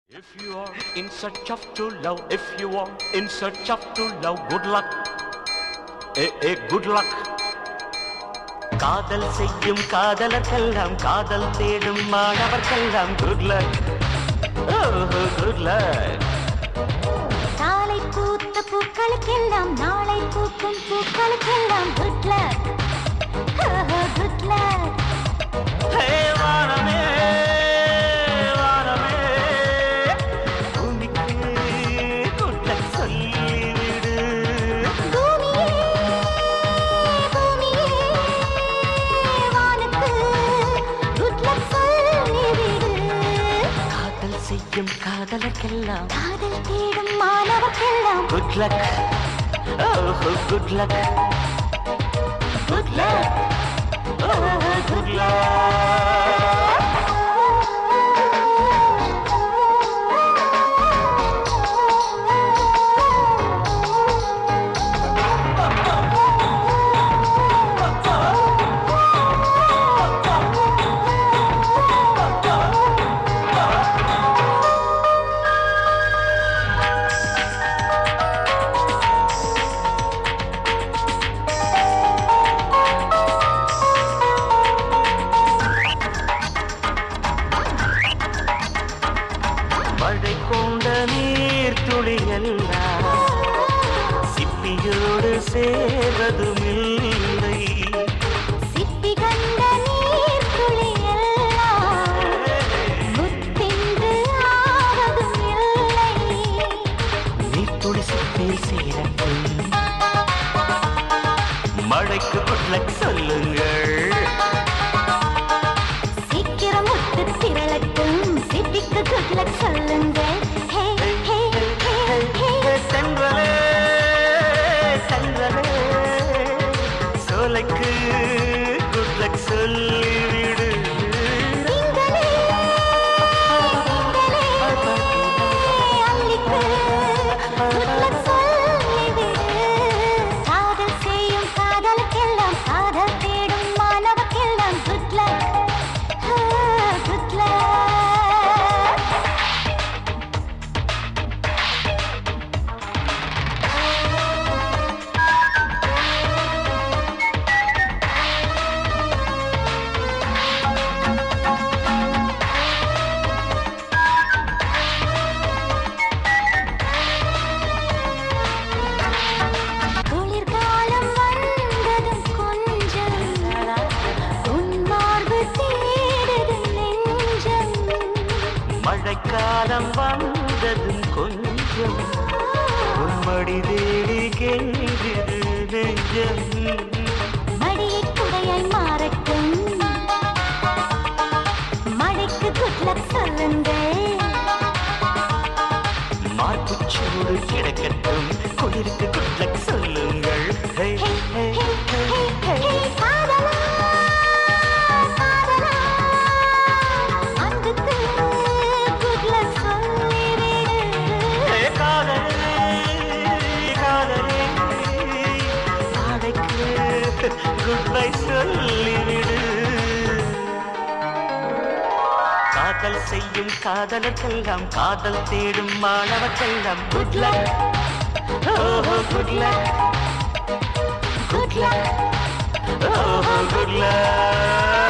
If you are in search of true love, if you are in search of true love, good luck. Good luck. காதல் செய்யும் காதலர்க்கெல்லாம் காதல் தேடும் மாணவர்க்கெல்லாம் good luck. Oh, good luck. நாளை பூத்த பூக்களுக்கெல்லாம் நாளை பூக்கும் பூக்களுக்கெல்லாம் good luck. Oh, good luck. Hey, வானமே காதலர்க்கெல்லாம் காதல் தேடும் மாணவர்க்கெல்லாம் good luck. Oh, good luck. good luck. Oh, good luck. மழை கொண்ட நீர் துளியெல்லாம் சிப்பியோடு சேர்வதுமில்லை. சிப்பி கண்ட நீர் துளியெல்லாம் முத்தின்று ஆவதும் இல்லை. நீர் துளி சிப்பில் சேரட்டும், மழைக்கு good luck சொல்லுங்கள். சீக்கிரம் முத்து திரளட்டும், சிப்பிக்கு good luck சொல்லுங்கள். ஹே ஹே ஹே ஹே சென்றலே சென்றலே சோலைக்கு good luck சொல்லிவிடு. திங்களே திங்களே அள்ளிக்கு good luck சொல்லிவிடு. காதல் செய்யும் காதலுக்கெல்லாம் காதல் தேடும் மாணவர்க்கெல்லாம் good luck. good luck. குளிர்காலம் வந்ததும் கொஞ்சம் உன் மார்பு தேடுது நெஞ்சம். மழைக்காலம் வந்ததும் கொஞ்சம் உம்மடி தேடி கெஞ்சுது நெஞ்சம். மடியை குடையாய் மாறட்டும், மழைக்கு good luck சொல்லுங்கள். மார்புச்சோடு கிடக்கட்டும், குளிருக்கு good luck சொல்லுங்கள். Hey, ஹே hey, ஹே hey, ஹே hey. ஹே காதலா காதலா அன்புக்கு good luck சொல்லிவிடு. Hey, காதலே காதலே நாளைக்கு goodbye சொல்லிவிடு. காதல் செய்யும் காதலர்க்கெல்லாம் காதல் தேடும் மாணவர்க்கெல்லாம் good luck. Oh, good luck. good luck. Oh, good luck.